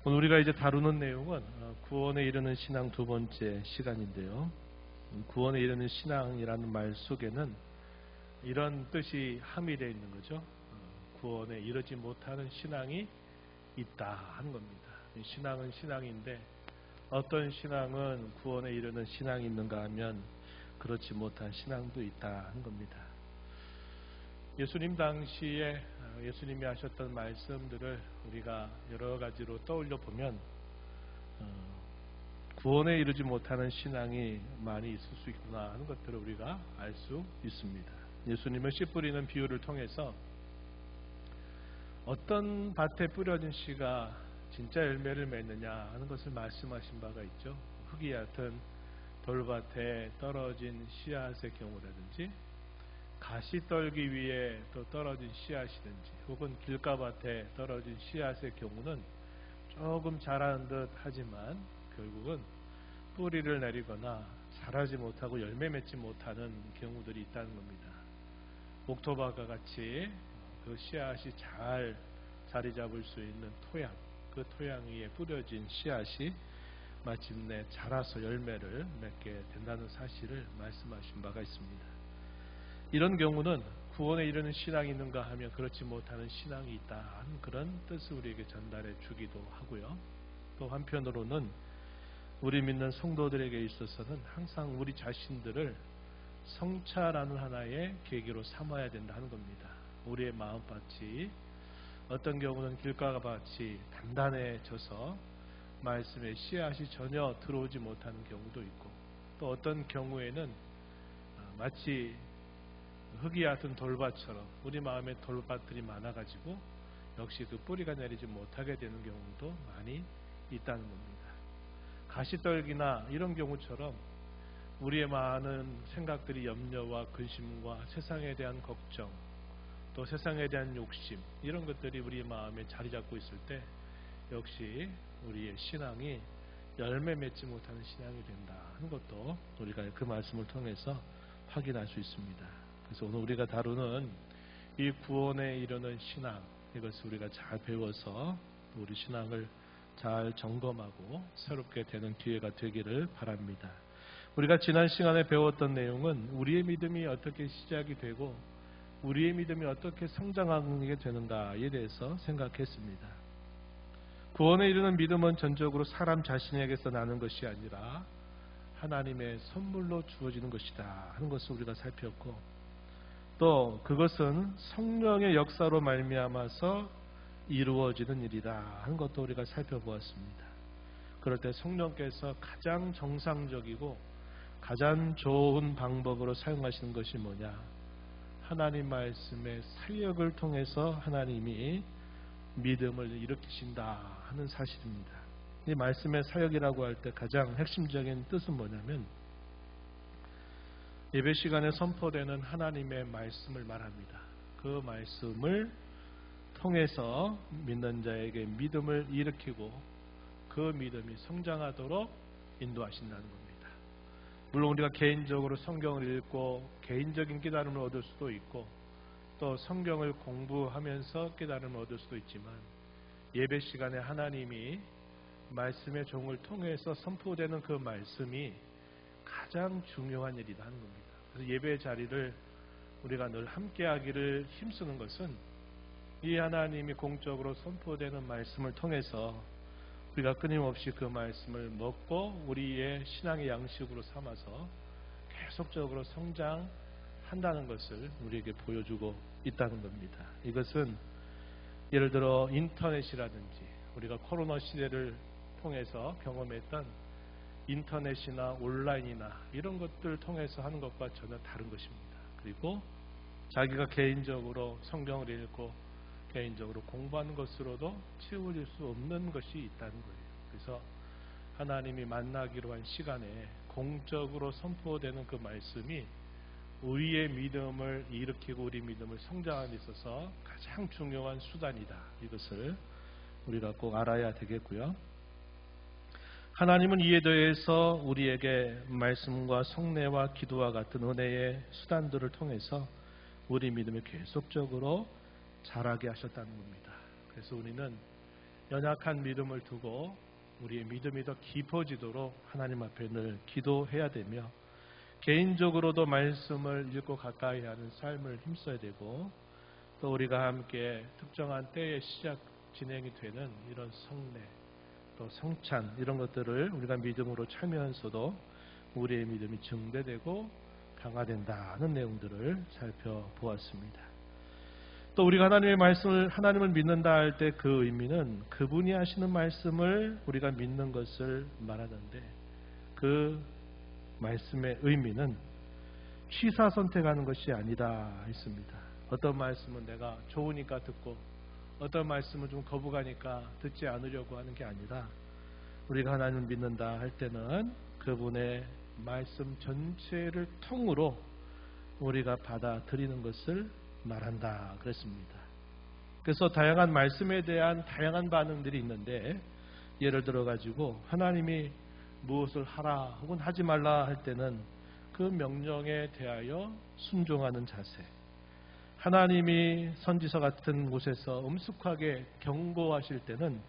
오늘 우리가 이제 다루는 내용은 구원에 이르는 신앙 두 번째 시간인데요. 구원에 이르는 신앙이라는 말 속에는 이런 뜻이 함의되어 있는 거죠. 구원에 이르지 못하는 신앙이 있다 하는 겁니다. 신앙은 신앙인데 어떤 신앙은 구원에 이르는 신앙이 있는가 하면 그렇지 못한 신앙도 있다 하는 겁니다. 예수님 당시에 예수님이 하셨던 말씀들을 우리가 여러 가지로 떠올려 보면 구원에 이르지 못하는 신앙이 많이 있을 수 있구나 하는 것들을 우리가 알 수 있습니다. 예수님은 씨 뿌리는 비유를 통해서 어떤 밭에 뿌려진 씨가 진짜 열매를 맺느냐 하는 것을 말씀하신 바가 있죠. 흙이 얕은 돌밭에 떨어진 씨앗의 경우라든지 가시떨기 위에 또 떨어진 씨앗이든지 혹은 길가밭에 떨어진 씨앗의 경우는 조금 자라는 듯 하지만 결국은 뿌리를 내리거나 자라지 못하고 열매 맺지 못하는 경우들이 있다는 겁니다. 옥토바가 같이 그 씨앗이 잘 자리 잡을 수 있는 토양, 그 토양 위에 뿌려진 씨앗이 마침내 자라서 열매를 맺게 된다는 사실을 말씀하신 바가 있습니다. 이런 경우는 구원에 이르는 신앙이 있는가 하면 그렇지 못하는 신앙이 있다 하는 그런 뜻을 우리에게 전달해 주기도 하고요. 또 한편으로는 우리 믿는 성도들에게 있어서는 항상 우리 자신들을 성찰하는 하나의 계기로 삼아야 된다 하는 겁니다. 우리의 마음밭이 어떤 경우는 길가밭이 단단해져서 말씀의 씨앗이 전혀 들어오지 못하는 경우도 있고 또 어떤 경우에는 마치 흙이 얕은 돌밭처럼 우리 마음에 돌밭들이 많아가지고 역시 그 뿌리가 내리지 못하게 되는 경우도 많이 있다는 겁니다. 가시떨기나 이런 경우처럼 우리의 많은 생각들이 염려와 근심과 세상에 대한 걱정 또 세상에 대한 욕심 이런 것들이 우리 마음에 자리 잡고 있을 때 역시 우리의 신앙이 열매 맺지 못하는 신앙이 된다 하는 것도 우리가 그 말씀을 통해서 확인할 수 있습니다. 그래서 오늘 우리가 다루는 이 구원에 이르는 신앙 이것을 우리가 잘 배워서 우리 신앙을 잘 점검하고 새롭게 되는 기회가 되기를 바랍니다. 우리가 지난 시간에 배웠던 내용은 우리의 믿음이 어떻게 시작이 되고 우리의 믿음이 어떻게 성장하게 되는가에 대해서 생각했습니다. 구원에 이르는 믿음은 전적으로 사람 자신에게서 나는 것이 아니라 하나님의 선물로 주어지는 것이다 하는 것을 우리가 살폈고 또 그것은 성령의 역사로 말미암아서 이루어지는 일이다 하는 것도 우리가 살펴보았습니다. 그럴 때 성령께서 가장 정상적이고 가장 좋은 방법으로 사용하시는 것이 뭐냐? 하나님 말씀의 사역을 통해서 하나님이 믿음을 일으키신다 하는 사실입니다. 이 말씀의 사역이라고 할 때 가장 핵심적인 뜻은 뭐냐면 예배 시간에 선포되는 하나님의 말씀을 말합니다. 그 말씀을 통해서 믿는 자에게 믿음을 일으키고 그 믿음이 성장하도록 인도하신다는 겁니다. 물론 우리가 개인적으로 성경을 읽고 개인적인 깨달음을 얻을 수도 있고 또 성경을 공부하면서 깨달음을 얻을 수도 있지만 예배 시간에 하나님이 말씀의 종을 통해서 선포되는 그 말씀이 가장 중요한 일이다 하는 겁니다. 그래서 예배 자리를 우리가 늘 함께하기를 힘쓰는 것은 이 하나님이 공적으로 선포되는 말씀을 통해서 우리가 끊임없이 그 말씀을 먹고 우리의 신앙의 양식으로 삼아서 계속적으로 성장한다는 것을 우리에게 보여주고 있다는 겁니다. 이것은 예를 들어 인터넷이라든지 우리가 코로나 시대를 통해서 경험했던 인터넷이나 온라인이나 이런 것들을 통해서 하는 것과 전혀 다른 것입니다. 그리고 자기가 개인적으로 성경을 읽고 개인적으로 공부하는 것으로도 채워질 수 없는 것이 있다는 거예요. 그래서 하나님이 만나기로 한 시간에 공적으로 선포되는 그 말씀이 우리의 믿음을 일으키고 우리 믿음을 성장하는 데 있어서 가장 중요한 수단이다. 이것을 우리가 꼭 알아야 되겠고요. 하나님은 이에 더해서 우리에게 말씀과 성례와 기도와 같은 은혜의 수단들을 통해서 우리 믿음을 계속적으로 자라게 하셨다는 겁니다. 그래서 우리는 연약한 믿음을 두고 우리의 믿음이 더 깊어지도록 하나님 앞에 늘 기도해야 되며, 개인적으로도 말씀을 읽고 가까이 하는 삶을 힘써야 되고, 또 우리가 함께 특정한 때에 진행이 되는 이런 성례, 또 성찬, 이런 것들을 우리가 믿음으로 참여하면서도 우리의 믿음이 증대되고 강화된다는 내용들을 살펴보았습니다. 또 우리가 하나님을 믿는다 할 때 그 의미는 그분이 하시는 말씀을 우리가 믿는 것을 말하는데, 그 말씀의 의미는 취사 선택하는 것이 아니다 했습니다. 어떤 말씀은 내가 좋으니까 듣고, 어떤 말씀은 좀 거부가니까 듣지 않으려고 하는 게 아니라, 우리가 하나님을 믿는다 할 때는 그분의 말씀 전체를 통으로 우리가 받아들이는 것을 말한다 그랬습니다. 그래서 다양한 말씀에 대한 다양한 반응들이 있는데, 예를 들어 가지고 하나님이 무엇을 하라 혹은 하지 말라 할 때는 그 명령에 대하여 순종하는 자세, 하나님이 선지서 같은 곳에서 엄숙하게 경고하실 때는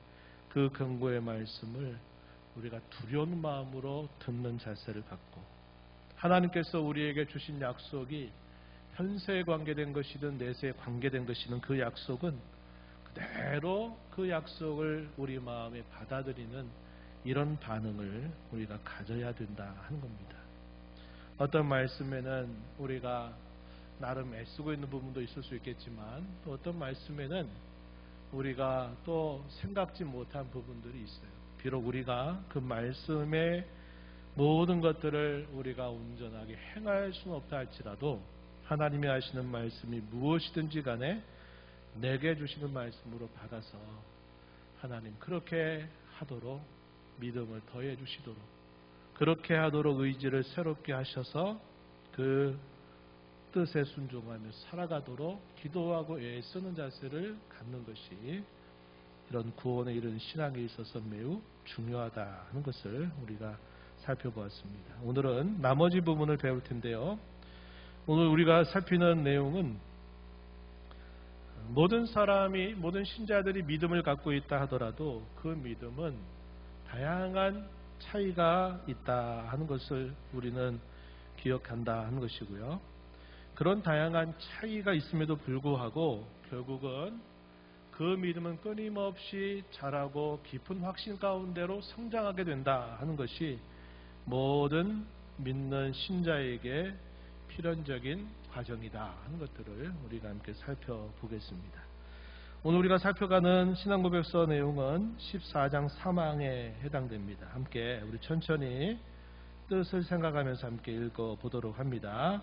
그 경고의 말씀을 우리가 두려운 마음으로 듣는 자세를 갖고, 하나님께서 우리에게 주신 약속이 현세에 관계된 것이든 내세에 관계된 것이든 그 약속은 그대로 그 약속을 우리 마음에 받아들이는 이런 반응을 우리가 가져야 된다 하는 겁니다. 어떤 말씀에는 우리가 나름 애쓰고 있는 부분도 있을 수 있겠지만, 또 어떤 말씀에는 우리가 또 생각지 못한 부분들이 있어요. 비록 우리가 그 말씀의 모든 것들을 우리가 온전하게 행할 수는 없다 할지라도, 하나님이 하시는 말씀이 무엇이든지 간에 내게 주시는 말씀으로 받아서 하나님 그렇게 하도록 믿음을 더해 주시도록, 그렇게 하도록 의지를 새롭게 하셔서 그 뜻에 순종하며 살아가도록 기도하고 애쓰는 자세를 갖는 것이 이런 구원에 이르는 신앙에 있어서 매우 중요하다는 것을 우리가 살펴보았습니다. 오늘은 나머지 부분을 배울 텐데요. 오늘 우리가 살피는 내용은 모든 사람이, 모든 신자들이 믿음을 갖고 있다 하더라도 그 믿음은 다양한 차이가 있다 하는 것을 우리는 기억한다 하는 것이고요. 그런 다양한 차이가 있음에도 불구하고 결국은 그 믿음은 끊임없이 자라고 깊은 확신 가운데로 성장하게 된다 하는 것이 모든 믿는 신자에게 필연적인 과정이다 하는 것들을 우리가 함께 살펴보겠습니다. 오늘 우리가 살펴가는 신앙고백서 내용은 14장 3항에 해당됩니다. 함께 우리 천천히 뜻을 생각하면서 함께 읽어보도록 합니다.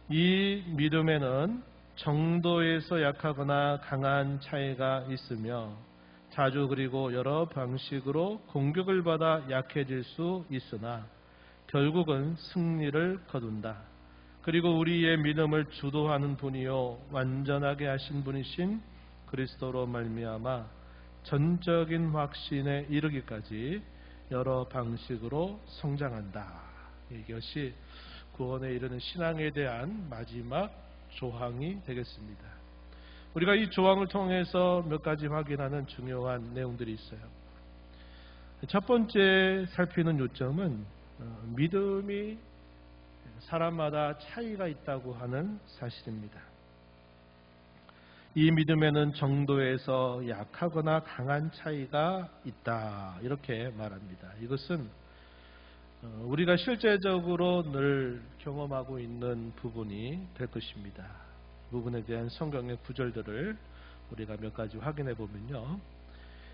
이 믿음에는 정도에서 약하거나 강한 차이가 있으며 자주 그리고 여러 방식으로 공격을 받아 약해질 수 있으나 결국은 승리를 거둔다. 그리고 우리의 믿음을 주도하는 분이요 완전하게 하신 분이신 그리스도로 말미암아 전적인 확신에 이르기까지 여러 방식으로 성장한다. 이것이 구원에 이르는 신앙에 대한 마지막 조항이 되겠습니다. 우리가 이 조항을 통해서 몇 가지 확인하는 중요한 내용들이 있어요. 첫 번째 살피는 요점은 믿음이 사람마다 차이가 있다고 하는 사실입니다. 이 믿음에는 정도에서 약하거나 강한 차이가 있다 이렇게 말합니다. 이것은 우리가 실제적으로 늘 경험하고 있는 부분이 될 것입니다. 이 부분에 대한 성경의 구절들을 우리가 몇 가지 확인해 보면요.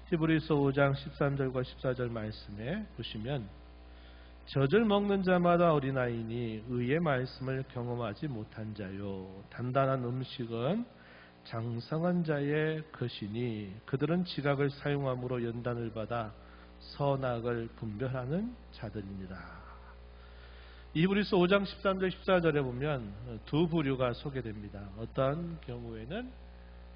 히브리서 5장 13절과 14절 말씀에 보시면 젖을 먹는 자마다 어린아이니 의의 말씀을 경험하지 못한 자요. 단단한 음식은 장성한 자의 것이니 그들은 지각을 사용함으로 연단을 받아 선악을 분별하는 자들이니라. 히브리서 5장 13절 14절에 보면 두 부류가 소개됩니다. 어떤 경우에는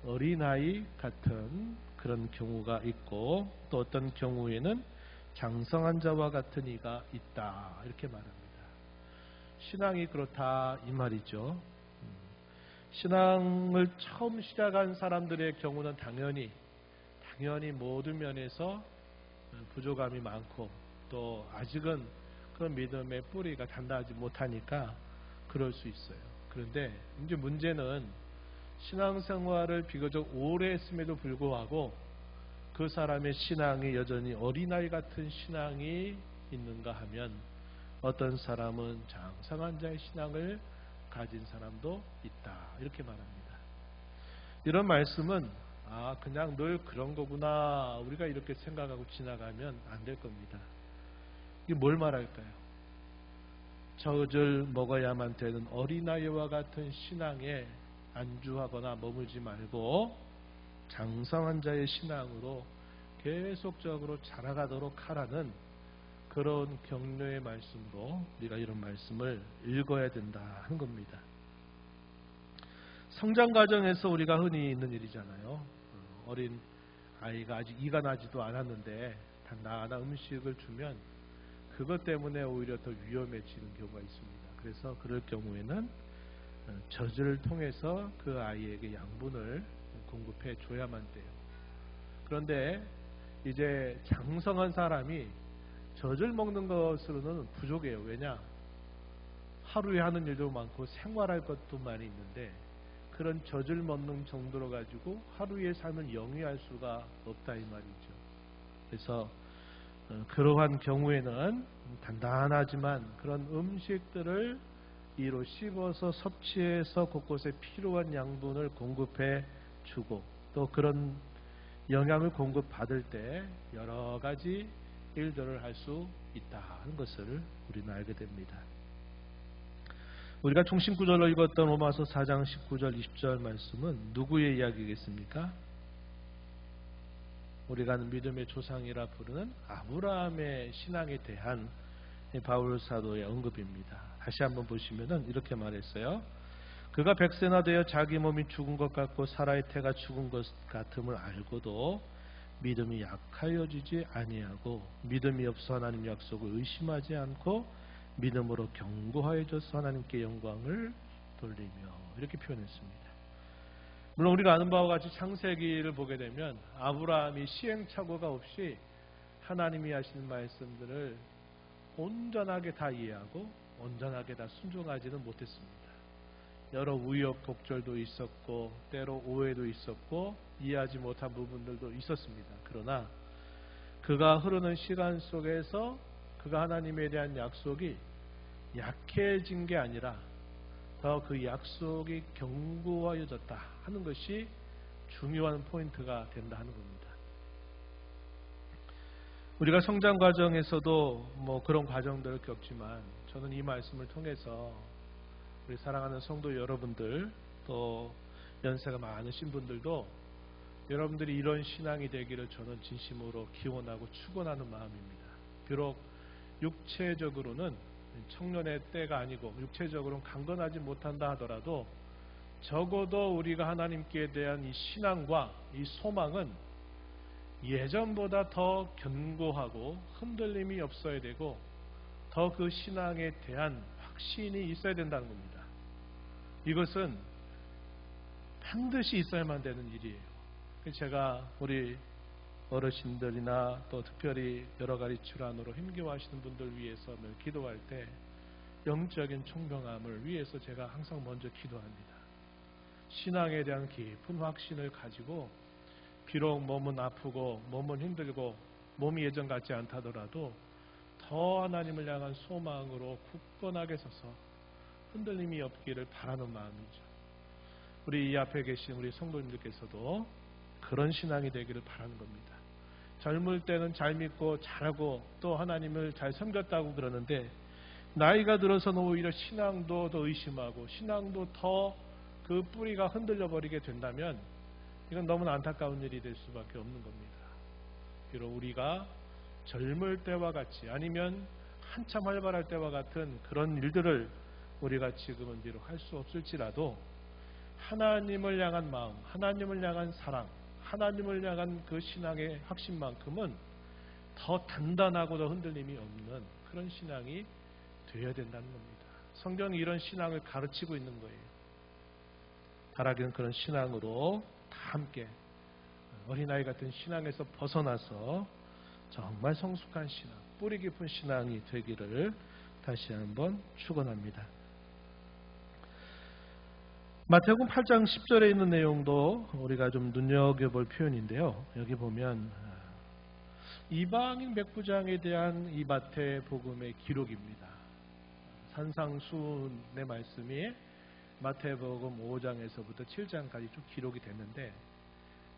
어린아이 같은 그런 경우가 있고, 또 어떤 경우에는 장성한 자와 같은 이가 있다 이렇게 말합니다. 신앙이 그렇다 이 말이죠. 신앙을 처음 시작한 사람들의 경우는 당연히 당연히 모든 면에서 부족함이 많고 또 아직은 그런 믿음의 뿌리가 단단하지 못하니까 그럴 수 있어요. 그런데 이제 문제는 신앙생활을 비교적 오래 했음에도 불구하고 그 사람의 신앙이 여전히 어린아이 같은 신앙이 있는가 하면 어떤 사람은 장성한 자의 신앙을 가진 사람도 있다. 이렇게 말합니다. 이런 말씀은 그냥 늘 그런 거구나 우리가 이렇게 생각하고 지나가면 안 될 겁니다. 이게 뭘 말할까요? 젖을 먹어야만 되는 어린아이와 같은 신앙에 안주하거나 머물지 말고 장성한 자의 신앙으로 계속적으로 자라가도록 하라는 그런 격려의 말씀으로 우리가 이런 말씀을 읽어야 된다 하는 겁니다. 성장 과정에서 우리가 흔히 있는 일이잖아요. 어린 아이가 아직 이가 나지도 않았는데 단단한 음식을 주면 그것 때문에 오히려 더 위험해지는 경우가 있습니다. 그래서 그럴 경우에는 젖을 통해서 그 아이에게 양분을 공급해 줘야만 돼요. 그런데 이제 장성한 사람이 젖을 먹는 것으로는 부족해요. 왜냐? 하루에 하는 일도 많고 생활할 것도 많이 있는데 그런 젖을 먹는 정도로 가지고 하루의 삶을 영위할 수가 없다 이 말이죠. 그래서 그러한 경우에는 단단하지만 그런 음식들을 이로 씹어서 섭취해서 곳곳에 필요한 양분을 공급해 주고 또 그런 영양을 공급받을 때 여러 가지 일들을 할 수 있다 하는 것을 우리는 알게 됩니다. 우리가 중심구절로 읽었던 로마서 4장 19절 20절 말씀은 누구의 이야기겠습니까? 우리가 믿음의 조상이라 부르는 아브라함의 신앙에 대한 바울 사도의 언급입니다. 다시 한번 보시면은 이렇게 말했어요. 그가 100세나 되어 자기 몸이 죽은 것 같고 사라의 태가 죽은 것 같음을 알고도 믿음이 약하여지지 아니하고 믿음이 없어 하나님 약속을 의심하지 않고 믿음으로 견고하여져서 하나님께 영광을 돌리며 이렇게 표현했습니다. 물론 우리가 아는 바와 같이 창세기를 보게 되면 아브라함이 시행착오가 없이 하나님이 하시는 말씀들을 온전하게 다 이해하고 온전하게 다 순종하지는 못했습니다. 여러 우여곡절도 있었고 때로 오해도 있었고 이해하지 못한 부분들도 있었습니다. 그러나 그가 흐르는 시간 속에서 그가 하나님에 대한 약속이 약해진 게 아니라 더 그 약속이 견고해졌다 하는 것이 중요한 포인트가 된다 하는 겁니다. 우리가 성장 과정에서도 그런 과정들을 겪지만 저는 이 말씀을 통해서 우리 사랑하는 성도 여러분들 또 연세가 많으신 분들도 여러분들이 이런 신앙이 되기를 저는 진심으로 기원하고 축원하는 마음입니다. 비록 육체적으로는 청년의 때가 아니고 육체적으로는 강건하지 못한다 하더라도 적어도 우리가 하나님께 대한 이 신앙과 이 소망은 예전보다 더 견고하고 흔들림이 없어야 되고 더 그 신앙에 대한 확신이 있어야 된다는 겁니다. 이것은 반드시 있어야만 되는 일이에요. 제가 우리 어르신들이나 또 특별히 여러 가지 질환으로 힘겨워하시는 분들 위해서 기도할 때 영적인 총명함을 위해서 제가 항상 먼저 기도합니다. 신앙에 대한 깊은 확신을 가지고 비록 몸은 아프고 몸은 힘들고 몸이 예전 같지 않다더라도 더 하나님을 향한 소망으로 굳건하게 서서 흔들림이 없기를 바라는 마음이죠. 우리 이 앞에 계신 우리 성도님들께서도 그런 신앙이 되기를 바라는 겁니다. 젊을 때는 잘 믿고 잘하고 또 하나님을 잘 섬겼다고 그러는데 나이가 들어서는 오히려 신앙도 더 의심하고 신앙도 더 그 뿌리가 흔들려 버리게 된다면 이건 너무나 안타까운 일이 될 수밖에 없는 겁니다. 비록 우리가 젊을 때와 같이 아니면 한참 활발할 때와 같은 그런 일들을 우리가 지금은 비록 할 수 없을지라도 하나님을 향한 마음, 하나님을 향한 사랑, 하나님을 향한 그 신앙의 확신만큼은 더 단단하고 더 흔들림이 없는 그런 신앙이 되어야 된다는 겁니다. 성경이 이런 신앙을 가르치고 있는 거예요. 바라기는 그런 신앙으로 다 함께 어린아이 같은 신앙에서 벗어나서 정말 성숙한 신앙, 뿌리 깊은 신앙이 되기를 다시 한번 축원합니다. 마태복음 8장 10절에 있는 내용도 우리가 좀 눈여겨볼 표현인데요. 여기 보면 이방인 백부장에 대한 이 마태복음의 기록입니다. 산상수훈의 말씀이 마태복음 5장에서부터 7장까지 쭉 기록이 됐는데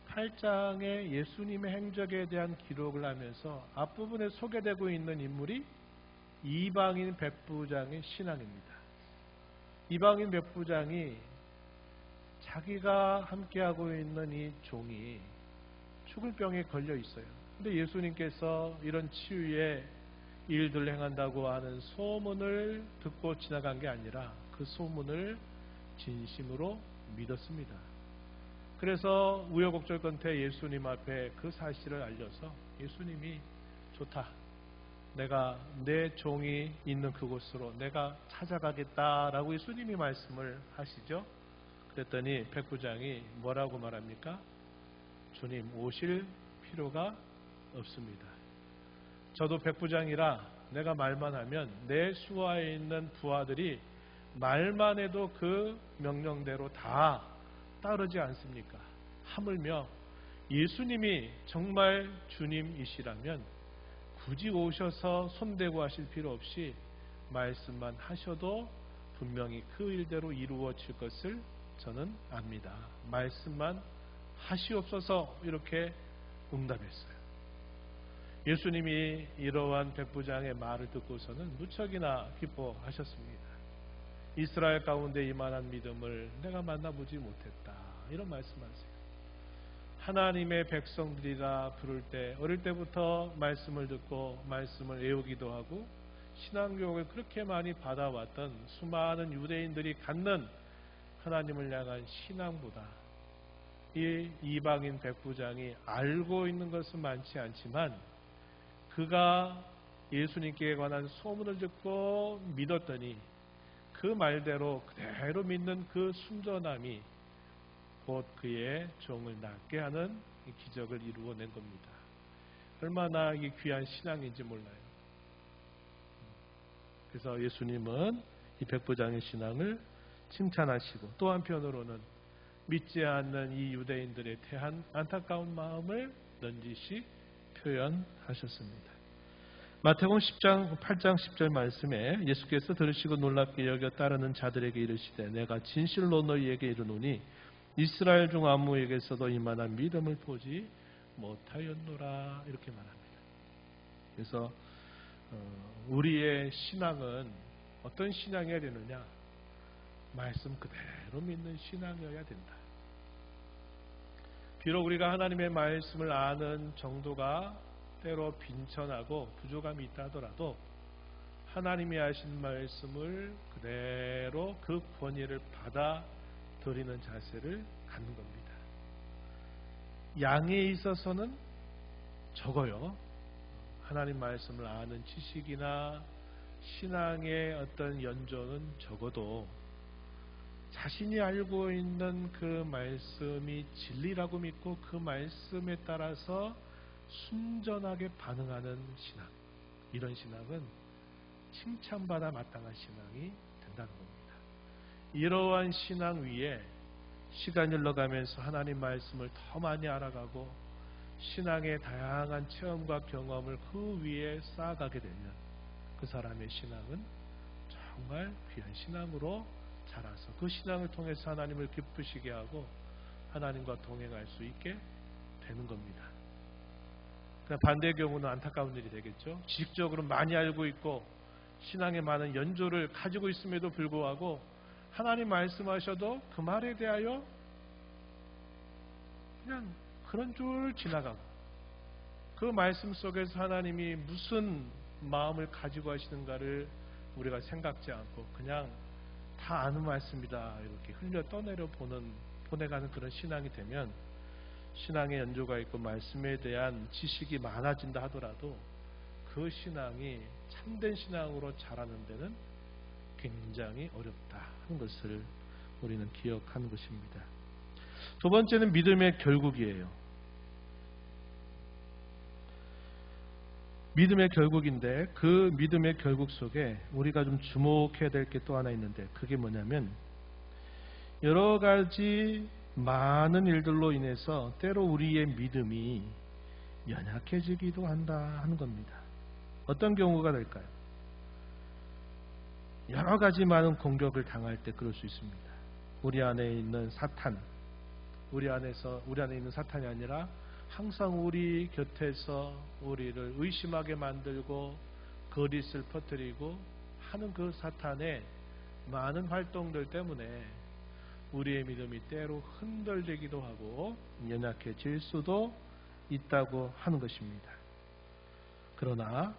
8장에 예수님의 행적에 대한 기록을 하면서 앞부분에 소개되고 있는 인물이 이방인 백부장의 신앙입니다. 이방인 백부장이 자기가 함께하고 있는 이 종이 죽을 병에 걸려 있어요. 근데 예수님께서 이런 치유의 일들을 행한다고 하는 소문을 듣고 지나간 게 아니라 그 소문을 진심으로 믿었습니다. 그래서 우여곡절 끝에 예수님 앞에 그 사실을 알려서 예수님이 좋다. 내가 내 종이 있는 그곳으로 내가 찾아가겠다라고 예수님이 말씀을 하시죠. 그랬더니 백부장이 뭐라고 말합니까? 주님 오실 필요가 없습니다. 저도 백부장이라 내가 말만 하면 내 수하에 있는 부하들이 말만 해도 그 명령대로 다 따르지 않습니까? 하물며 예수님이 정말 주님이시라면 굳이 오셔서 손대고 하실 필요 없이 말씀만 하셔도 분명히 그 일대로 이루어질 것을 저는 압니다. 말씀만 하시옵소서 이렇게 응답했어요. 예수님이 이러한 백부장의 말을 듣고서는 무척이나 기뻐하셨습니다. 이스라엘 가운데 이만한 믿음을 내가 만나보지 못했다. 이런 말씀하세요. 하나님의 백성들이라 부를 때 어릴 때부터 말씀을 듣고 말씀을 외우기도 하고 신앙교육을 그렇게 많이 받아왔던 수많은 유대인들이 갖는 하나님을 향한 신앙보다 이 이방인 백부장이 알고 있는 것은 많지 않지만 그가 예수님께 관한 소문을 듣고 믿었더니 그 말대로 그대로 믿는 그 순전함이 곧 그의 종을 낫게 하는 기적을 이루어낸 겁니다. 얼마나 이 귀한 신앙인지 몰라요. 그래서 예수님은 이 백부장의 신앙을 칭찬하시고 또 한편으로는 믿지 않는 이 유대인들에 대한 안타까운 마음을 넌지시 표현하셨습니다. 마태복음 8장 10절 말씀에 예수께서 들으시고 놀랍게 여겨 따르는 자들에게 이르시되 내가 진실로 너희에게 이르노니 이스라엘 중 아무에게서도 이만한 믿음을 보지 못하였노라 이렇게 말합니다. 그래서 우리의 신앙은 어떤 신앙이어야 되느냐? 말씀 그대로 믿는 신앙이어야 된다. 비록 우리가 하나님의 말씀을 아는 정도가 때로 빈천하고 부족함이 있다 하더라도 하나님이 하신 말씀을 그대로 그 권위를 받아들이는 자세를 갖는 겁니다. 양에 있어서는 적어요. 하나님 말씀을 아는 지식이나 신앙의 어떤 연조는 적어도 자신이 알고 있는 그 말씀이 진리라고 믿고 그 말씀에 따라서 순전하게 반응하는 신앙, 이런 신앙은 칭찬받아 마땅한 신앙이 된다는 겁니다. 이러한 신앙 위에 시간이 흘러가면서 하나님 말씀을 더 많이 알아가고 신앙의 다양한 체험과 경험을 그 위에 쌓아가게 되면 그 사람의 신앙은 정말 귀한 신앙으로 자라서 그 신앙을 통해서 하나님을 기쁘시게 하고 하나님과 동행할 수 있게 되는 겁니다. 반대의 경우는 안타까운 일이 되겠죠. 지식적으로 많이 알고 있고 신앙의 많은 연조를 가지고 있음에도 불구하고 하나님 말씀하셔도 그 말에 대하여 그냥 그런 줄 지나가고 그 말씀 속에서 하나님이 무슨 마음을 가지고 하시는가를 우리가 생각지 않고 그냥 다 아는 말씀이다 이렇게 흘려 떠내려 보내가는 그런 신앙이 되면 신앙의 연조가 있고 말씀에 대한 지식이 많아진다 하더라도 그 신앙이 참된 신앙으로 자라는 데는 굉장히 어렵다 하는 것을 우리는 기억하는 것입니다. 두 번째는 믿음의 결국이에요. 믿음의 결국인데, 그 믿음의 결국 속에 우리가 좀 주목해야 될 게 또 하나 있는데, 그게 뭐냐면 여러 가지 많은 일들로 인해서 때로 우리의 믿음이 연약해지기도 한다 하는 겁니다. 어떤 경우가 될까요? 여러 가지 많은 공격을 당할 때 그럴 수 있습니다. 우리 안에 있는 사탄, 우리 안에 있는 사탄이 아니라 항상 우리 곁에서 우리를 의심하게 만들고 거짓을 퍼뜨리고 하는 그 사탄의 많은 활동들 때문에 우리의 믿음이 때로 흔들리기도 하고 연약해질 수도 있다고 하는 것입니다. 그러나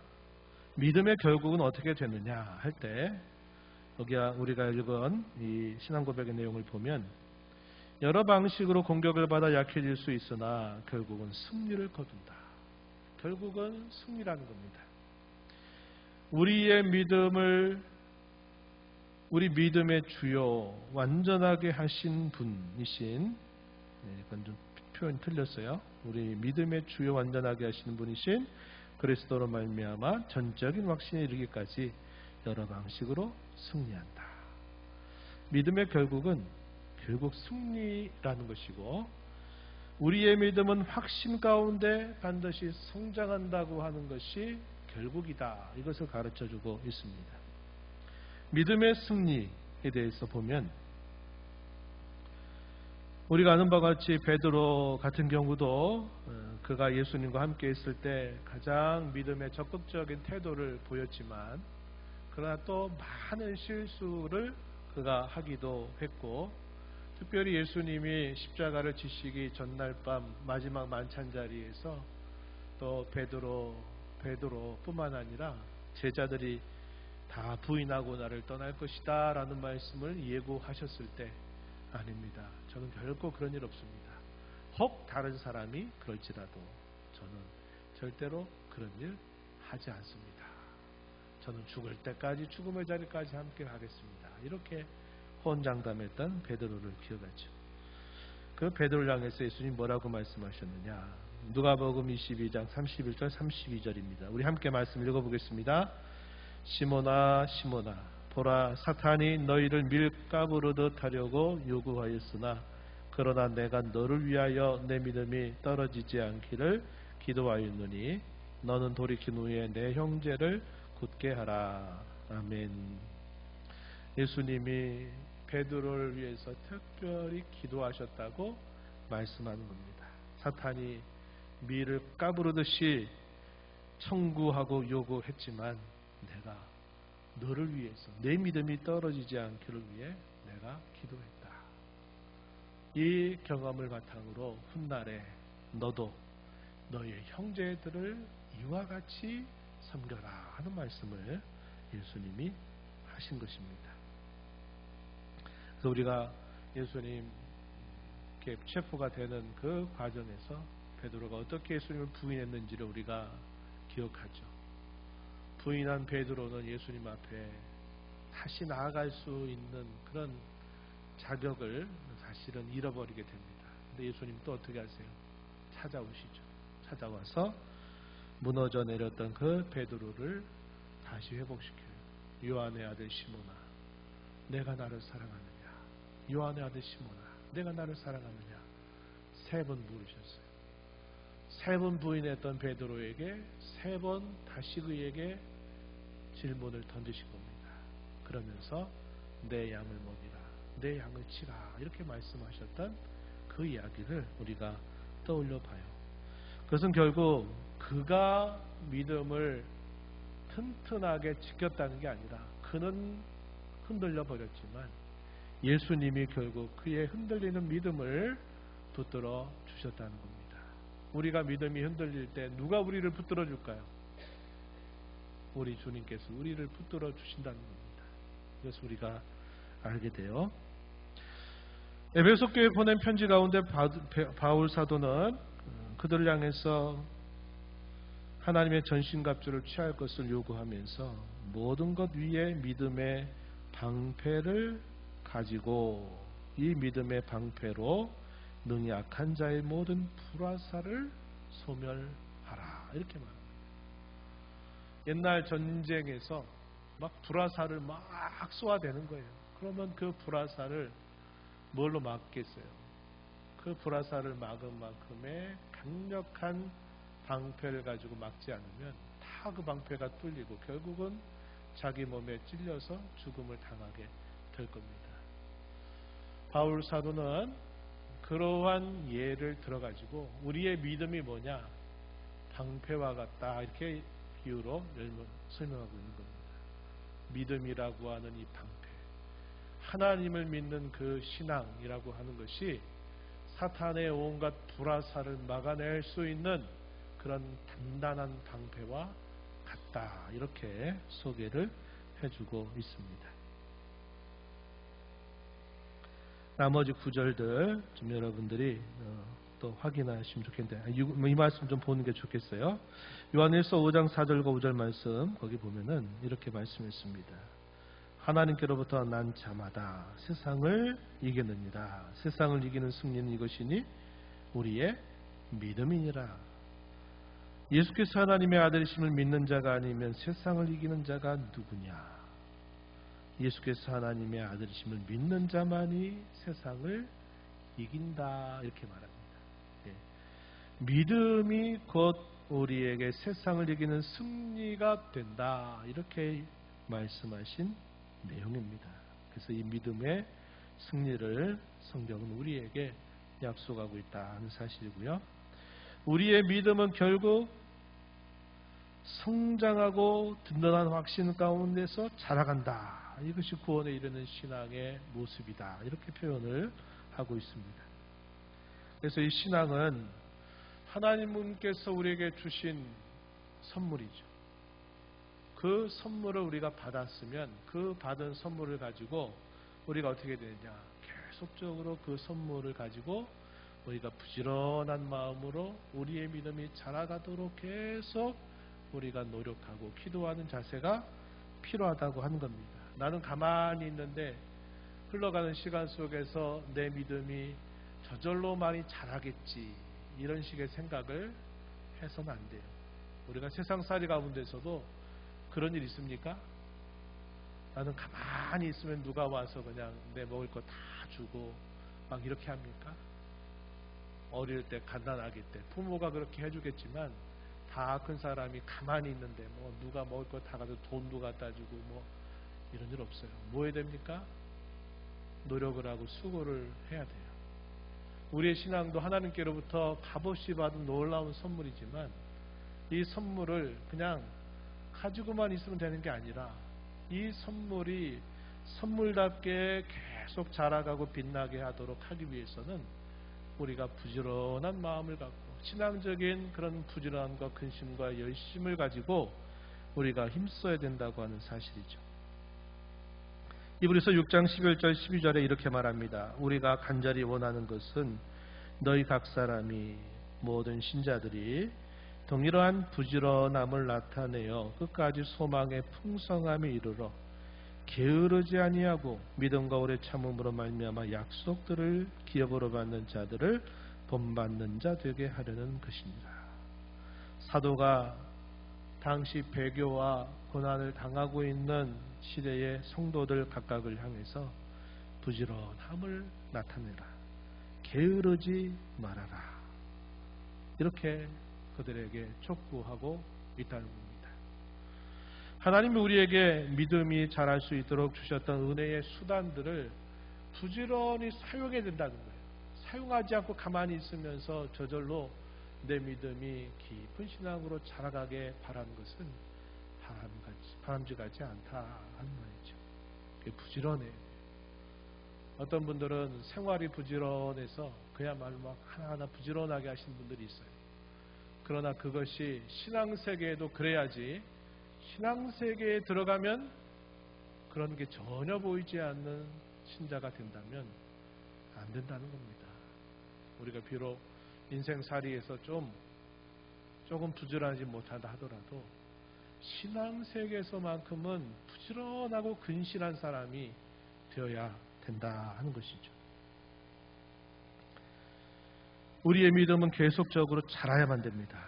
믿음의 결국은 어떻게 되느냐 할 때, 여기야 우리가 읽은 이 신앙고백의 내용을 보면 여러 방식으로 공격을 받아 약해질 수 있으나 결국은 승리를 거둔다. 결국은 승리라는 겁니다. 우리의 믿음을, 우리 믿음의 주요 완전하게 하신 분이신, 이건 좀 표현 틀렸어요. 우리 믿음의 주요 완전하게 하시는 분이신 그리스도로 말미암아 전적인 확신에 이르기까지 여러 방식으로 승리한다. 믿음의 결국은 결국 승리라는 것이고, 우리의 믿음은 확신 가운데 반드시 성장한다고 하는 것이 결국이다. 이것을 가르쳐주고 있습니다. 믿음의 승리에 대해서 보면 우리가 아는 바와 같이 베드로 같은 경우도 그가 예수님과 함께 있을 때 가장 믿음의 적극적인 태도를 보였지만, 그러나 또 많은 실수를 그가 하기도 했고, 특별히 예수님이 십자가를 지시기 전날 밤 마지막 만찬 자리에서 또 베드로뿐만 아니라 제자들이 다 부인하고 나를 떠날 것이다 라는 말씀을 예고하셨을 때, 아닙니다. 저는 결코 그런 일 없습니다. 혹 다른 사람이 그럴지라도 저는 절대로 그런 일 하지 않습니다. 저는 죽을 때까지, 죽음의 자리까지 함께 하겠습니다. 이렇게 호언장담했던 베드로를 기억하죠. 그 베드로를 향해서 예수님 뭐라고 말씀하셨느냐? 누가복음 22장 31절 32절입니다. 우리 함께 말씀 읽어보겠습니다. 시몬아 시몬아, 보라, 사탄이 너희를 밀가부르듯 하려고 요구하였으나 그러나 내가 너를 위하여 내 믿음이 떨어지지 않기를 기도하였노니 너는 돌이킨 후에 내 형제를 굳게 하라. 아멘. 예수님이 베드로를 위해서 특별히 기도하셨다고 말씀하는 겁니다. 사탄이 밀을 까부르듯이 청구하고 요구했지만 내가 너를 위해서, 내 믿음이 떨어지지 않기를 위해 내가 기도했다. 이 경험을 바탕으로 훗날에 너도 너의 형제들을 이와 같이 섬겨라 하는 말씀을 예수님이 하신 것입니다. 그래서 우리가 예수님 체포가 되는 그 과정에서 베드로가 어떻게 예수님을 부인했는지를 우리가 기억하죠. 부인한 베드로는 예수님 앞에 다시 나아갈 수 있는 그런 자격을 사실은 잃어버리게 됩니다. 근데 예수님 또 어떻게 하세요? 찾아오시죠. 찾아와서 무너져 내렸던 그 베드로를 다시 회복시켜요. 요한의 아들 시몬아, 내가 나를 사랑하느냐? 요한의 아들 시몬아, 내가 나를 사랑하느냐? 3번 물으셨어요. 3번 부인했던 베드로에게 3번 다시 그에게 질문을 던지신 겁니다. 그러면서 내 양을 먹이라, 내 양을 치라, 이렇게 말씀하셨던 그 이야기를 우리가 떠올려 봐요. 그것은 결국 그가 믿음을 튼튼하게 지켰다는 게 아니라, 그는 흔들려 버렸지만 예수님이 결국 그의 흔들리는 믿음을 붙들어 주셨다는 겁니다. 우리가 믿음이 흔들릴 때 누가 우리를 붙들어 줄까요? 우리 주님께서 우리를 붙들어 주신다는 겁니다. 그래서 우리가 알게 돼요. 에베소 교회에 보낸 편지 가운데 바울 사도는 그들을 향해서 하나님의 전신갑주를 취할 것을 요구하면서 모든 것 위에 믿음의 방패를 가지고 이 믿음의 방패로 능히 악한 자의 모든 불화살을 소멸하라, 이렇게 말합니다. 옛날 전쟁에서 막 불화살을 막 쏘아대는 거예요. 그러면 그 불화살을 뭘로 막겠어요? 그 불화살을 막은 만큼의 강력한 방패를 가지고 막지 않으면 다 그 방패가 뚫리고 결국은 자기 몸에 찔려서 죽음을 당하게 될 겁니다. 바울 사도는 그러한 예를 들어가지고 우리의 믿음이 뭐냐? 방패와 같다, 이렇게 비유로 설명하고 있는 겁니다. 믿음이라고 하는 이 방패, 하나님을 믿는 그 신앙이라고 하는 것이 사탄의 온갖 불화살을 막아낼 수 있는 그런 단단한 방패와 같다, 이렇게 소개를 해주고 있습니다. 나머지 구절들 좀 여러분들이 또 확인하시면 좋겠는데 이 말씀 좀 보는 게 좋겠어요. 요한일서 5장 4절과 5절 말씀 거기 보면은 이렇게 말씀했습니다. 하나님께로부터 난 자마다 세상을 이기느니라. 세상을 이기는 승리는 이것이니 우리의 믿음이니라. 예수께서 하나님의 아들이심을 믿는 자가 아니면 세상을 이기는 자가 누구냐? 예수께서 하나님의 아들이심을 믿는 자만이 세상을 이긴다, 이렇게 말합니다. 네. 믿음이 곧 우리에게 세상을 이기는 승리가 된다, 이렇게 말씀하신 내용입니다. 그래서 이 믿음의 승리를 성경은 우리에게 약속하고 있다는 사실이고요. 우리의 믿음은 결국 성장하고 든든한 확신 가운데서 자라간다. 이것이 구원에 이르는 신앙의 모습이다, 이렇게 표현을 하고 있습니다. 그래서 이 신앙은 하나님께서 우리에게 주신 선물이죠. 그 선물을 우리가 받았으면 그 받은 선물을 가지고 우리가 어떻게 되느냐? 계속적으로 그 선물을 가지고 우리가 부지런한 마음으로 우리의 믿음이 자라가도록 계속 우리가 노력하고 기도하는 자세가 필요하다고 하는 겁니다. 나는 가만히 있는데 흘러가는 시간 속에서 내 믿음이 저절로 많이 자라겠지, 이런 식의 생각을 해서는 안 돼요. 우리가 세상살이 가운데서도 그런 일 있습니까? 나는 가만히 있으면 누가 와서 그냥 내 먹을 거 다 주고 막 이렇게 합니까? 어릴 때 가난하기 때 부모가 그렇게 해주겠지만 다 큰 사람이 가만히 있는데 뭐 누가 먹을 거 다 가지고 돈도 갖다 주고 뭐 이런 일 없어요. 뭐 해야 됩니까? 노력을 하고 수고를 해야 돼요. 우리의 신앙도 하나님께로부터 값없이 받은 놀라운 선물이지만 이 선물을 그냥 가지고만 있으면 되는 게 아니라 이 선물이 선물답게 계속 자라가고 빛나게 하도록 하기 위해서는 우리가 부지런한 마음을 갖고 신앙적인 그런 부지런함과 근심과 열심을 가지고 우리가 힘써야 된다고 하는 사실이죠. 이브리서 6장 11절 12절에 이렇게 말합니다. 우리가 간절히 원하는 것은 너희 각 사람이 모든 신자들이 동일한 부지런함을 나타내어 끝까지 소망의 풍성함에 이르러 게으르지 아니하고 믿음과 오래 참음으로 말미암아 약속들을 기업으로 받는 자들을 본받는 자 되게 하려는 것입니다. 사도가 당시 배교와 고난을 당하고 있는 시대의 성도들 각각을 향해서 부지런함을 나타내라, 게으르지 말아라, 이렇게 그들에게 촉구하고 있다는 겁니다. 하나님이 우리에게 믿음이 자랄 수 있도록 주셨던 은혜의 수단들을 부지런히 사용해야 된다는 거예요. 사용하지 않고 가만히 있으면서 저절로 내 믿음이 깊은 신앙으로 자라가게 바라는 것은 바람직하지 않다 하는 말이죠. 부지런해요. 어떤 분들은 생활이 부지런해서 그야말로 막 하나하나 부지런하게 하시는 분들이 있어요. 그러나 그것이 신앙세계에도 그래야지, 신앙세계에 들어가면 그런 게 전혀 보이지 않는 신자가 된다면 안 된다는 겁니다. 우리가 비록 인생살이에서 조금 부지런하지 못하다 하더라도 신앙세계에서만큼은 부지런하고 근실한 사람이 되어야 된다 하는 것이죠. 우리의 믿음은 계속적으로 자라야만 됩니다.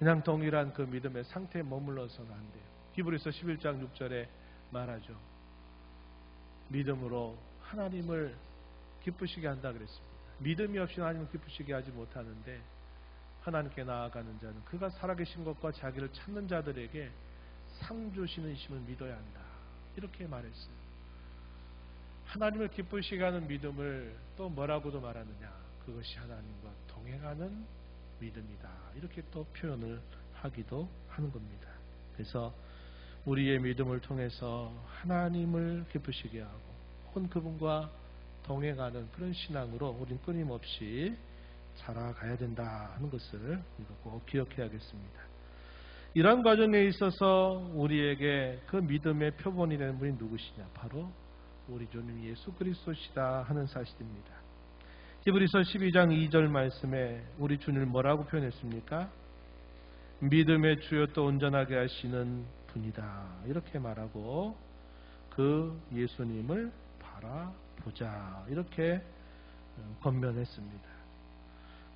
그냥 동일한 그 믿음의 상태에 머물러서는 안 돼요. 히브리서 11장 6절에 말하죠. 믿음으로 하나님을 기쁘시게 한다 그랬습니다. 믿음이 없이 하나님을 기쁘시게 하지 못하는데 하나님께 나아가는 자는 그가 살아계신 것과 자기를 찾는 자들에게 상 주시는 이심을 믿어야 한다. 이렇게 말했어요. 하나님을 기쁘시게 하는 믿음을 또 뭐라고도 말하느냐. 그것이 하나님과 동행하는 믿음이다. 이렇게 또 표현을 하기도 하는 겁니다. 그래서 우리의 믿음을 통해서 하나님을 기쁘시게 하고 혹은 그분과 동행하는 그런 신앙으로 우리는 끊임없이 살아가야 된다 하는 것을 우리가 꼭 기억해야겠습니다. 이러한 과정에 있어서 우리에게 그 믿음의 표본이 되는 분이 누구시냐? 바로 우리 주님 예수 그리스도시다 하는 사실입니다. 히브리서 12장 2절 말씀에 우리 주님을 뭐라고 표현했습니까? 믿음의 주여 또 온전하게 하시는 분이다. 이렇게 말하고 그 예수님을 바라보자. 이렇게 권면했습니다.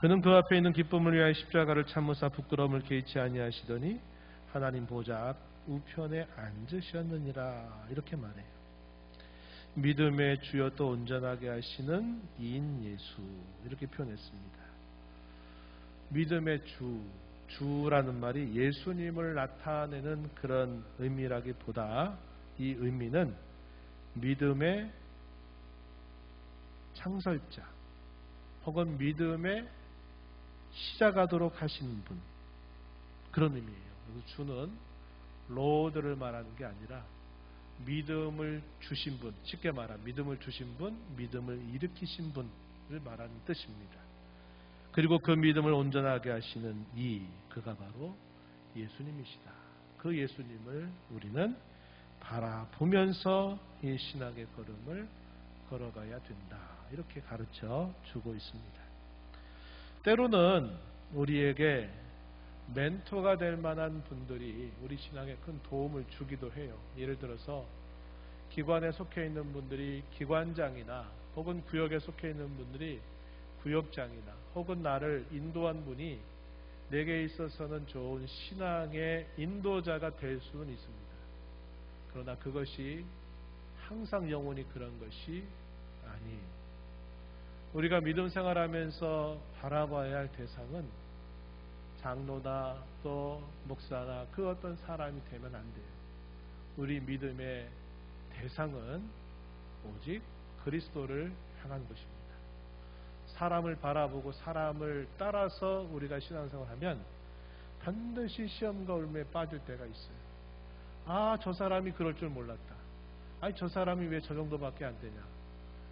그는 그 앞에 있는 기쁨을 위하여 십자가를 참으사 부끄러움을 개의치 아니하시더니 하나님 보좌 앞 우편에 앉으셨느니라. 이렇게 말해요. 믿음의 주여 또 온전하게 하시는 이인 예수. 이렇게 표현했습니다. 믿음의 주라는 말이 예수님을 나타내는 그런 의미라기보다 이 의미는 믿음의 창설자 혹은 믿음의 시작하도록 하신 분, 그런 의미예요. 그래서 주는 로드를 말하는 게 아니라 믿음을 주신 분, 쉽게 말하면 믿음을 주신 분, 믿음을 일으키신 분을 말하는 뜻입니다. 그리고 그 믿음을 온전하게 하시는 그가 바로 예수님이시다. 그 예수님을 우리는 바라보면서 이 신앙의 걸음을 걸어가야 된다. 이렇게 가르쳐 주고 있습니다. 때로는 우리에게 멘토가 될 만한 분들이 우리 신앙에 큰 도움을 주기도 해요. 예를 들어서 기관에 속해 있는 분들이 기관장이나 혹은 구역에 속해 있는 분들이 구역장이나 혹은 나를 인도한 분이 내게 있어서는 좋은 신앙의 인도자가 될 수는 있습니다. 그러나 그것이 항상 영원히 그런 것이 아니에요. 우리가 믿음 생활하면서 바라봐야 할 대상은 장로나 또 목사나 그 어떤 사람이 되면 안 돼요. 우리 믿음의 대상은 오직 그리스도를 향한 것입니다. 사람을 바라보고 사람을 따라서 우리가 신앙생활하면 반드시 시험과 울매에 빠질 때가 있어요. 아, 저 사람이 그럴 줄 몰랐다. 아니, 저 사람이 왜 저 정도밖에 안 되냐.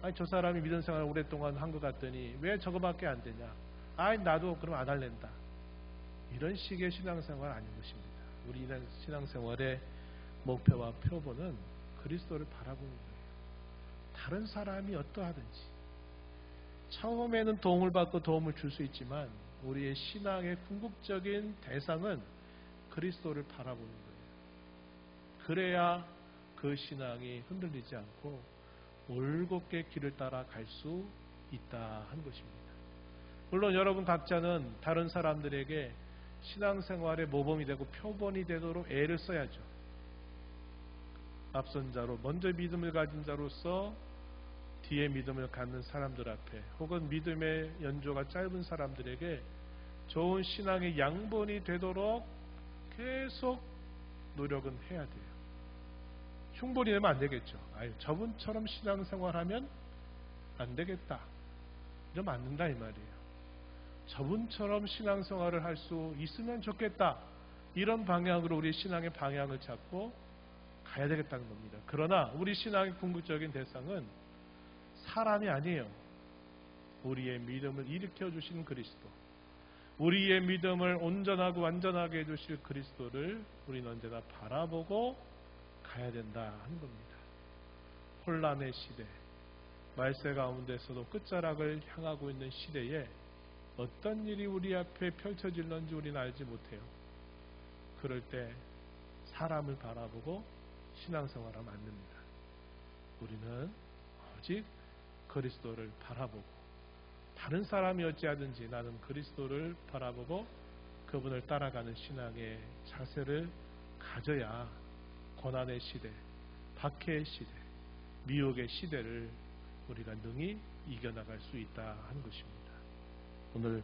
아니, 저 사람이 믿음 생활을 오랫동안 한 것 같더니 왜 저거밖에 안 되냐. 아니, 나도 그럼 안 할랜다. 이런 식의 신앙생활 아닌 것입니다. 우리 신앙생활의 목표와 표본은 그리스도를 바라보는 거예요. 다른 사람이 어떠하든지 처음에는 도움을 받고 도움을 줄 수 있지만 우리의 신앙의 궁극적인 대상은 그리스도를 바라보는 거예요. 그래야 그 신앙이 흔들리지 않고 올곧게 길을 따라 갈 수 있다 한 것입니다. 물론 여러분 각자는 다른 사람들에게 신앙생활의 모범이 되고 표본이 되도록 애를 써야죠. 앞선 자로 먼저 믿음을 가진 자로서 뒤에 믿음을 갖는 사람들 앞에 혹은 믿음의 연조가 짧은 사람들에게 좋은 신앙의 양본이 되도록 계속 노력은 해야 돼요. 흉보리 내면 안 되겠죠. 아유, 저분처럼 신앙생활하면 안 되겠다. 이러면 안 된다 이 말이에요. 저분처럼 신앙생활을 할 수 있으면 좋겠다. 이런 방향으로 우리 신앙의 방향을 잡고 가야 되겠다는 겁니다. 그러나 우리 신앙의 궁극적인 대상은 사람이 아니에요. 우리의 믿음을 일으켜 주신 그리스도, 우리의 믿음을 온전하고 완전하게 해주실 그리스도를 우리는 언제나 바라보고 가야 된다 하는 겁니다. 혼란의 시대, 말세 가운데서도 끝자락을 향하고 있는 시대에 어떤 일이 우리 앞에 펼쳐질는지 우리는 알지 못해요. 그럴 때 사람을 바라보고 신앙생활하면 안 됩니다. 우리는 오직 그리스도를 바라보고, 다른 사람이 어찌하든지 나는 그리스도를 바라보고 그분을 따라가는 신앙의 자세를 가져야 고난의 시대, 박해의 시대, 미혹의 시대를 우리가 능히 이겨나갈 수 있다 하는 것입니다. 오늘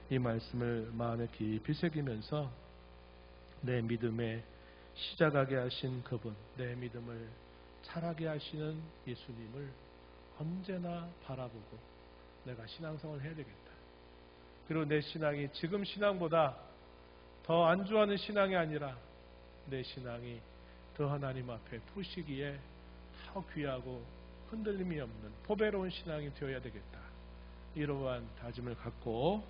이 말씀을 마음에 깊이 새기면서 내 믿음에 시작하게 하신 그분, 내 믿음을 자라게 하시는 예수님을 언제나 바라보고 내가 신앙생활을 해야 되겠다. 그리고 내 신앙이 지금 신앙보다 더 안주하는 신앙이 아니라 내 신앙이 더 하나님 앞에 푸시기에 더 귀하고 흔들림이 없는 보배로운 신앙이 되어야 되겠다. 이러한 다짐을 갖고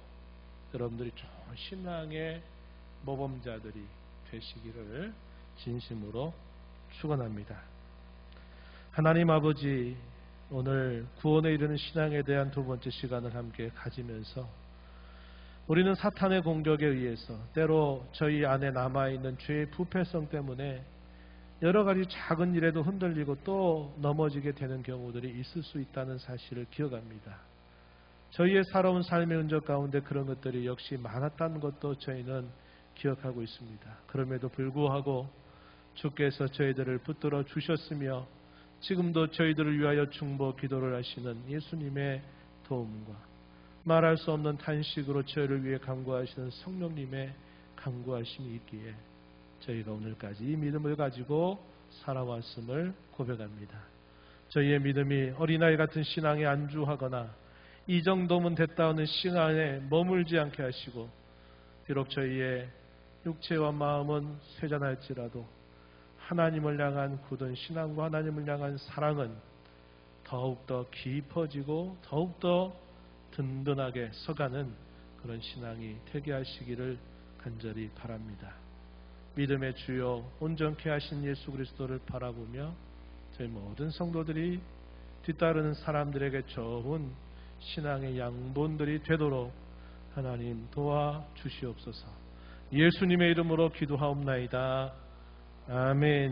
여러분들이 좋은 신앙의 모범자들이 되시기를 진심으로 축원합니다. 하나님 아버지, 오늘 구원에 이르는 신앙에 대한 두 번째 시간을 함께 가지면서 우리는 사탄의 공격에 의해서 때로 저희 안에 남아있는 죄의 부패성 때문에 여러 가지 작은 일에도 흔들리고 또 넘어지게 되는 경우들이 있을 수 있다는 사실을 기억합니다. 저희의 살아온 삶의 흔적 가운데 그런 것들이 역시 많았다는 것도 저희는 기억하고 있습니다. 그럼에도 불구하고 주께서 저희들을 붙들어 주셨으며 지금도 저희들을 위하여 중보 기도를 하시는 예수님의 도움과 말할 수 없는 탄식으로 저희를 위해 간구하시는 성령님의 간구하심이 있기에 저희가 오늘까지 이 믿음을 가지고 살아왔음을 고백합니다. 저희의 믿음이 어린아이 같은 신앙에 안주하거나 이 정도면 됐다 하는 신앙에 머물지 않게 하시고 비록 저희의 육체와 마음은 쇠잔할지라도 하나님을 향한 굳은 신앙과 하나님을 향한 사랑은 더욱더 깊어지고 더욱더 든든하게 서가는 그런 신앙이 되게 하시기를 간절히 바랍니다. 믿음의 주요 온전케 하신 예수 그리스도를 바라보며 저희 모든 성도들이 뒤따르는 사람들에게 좋은 신앙의 양본들이 되도록 하나님 도와주시옵소서. 예수님의 이름으로 기도하옵나이다. 아멘.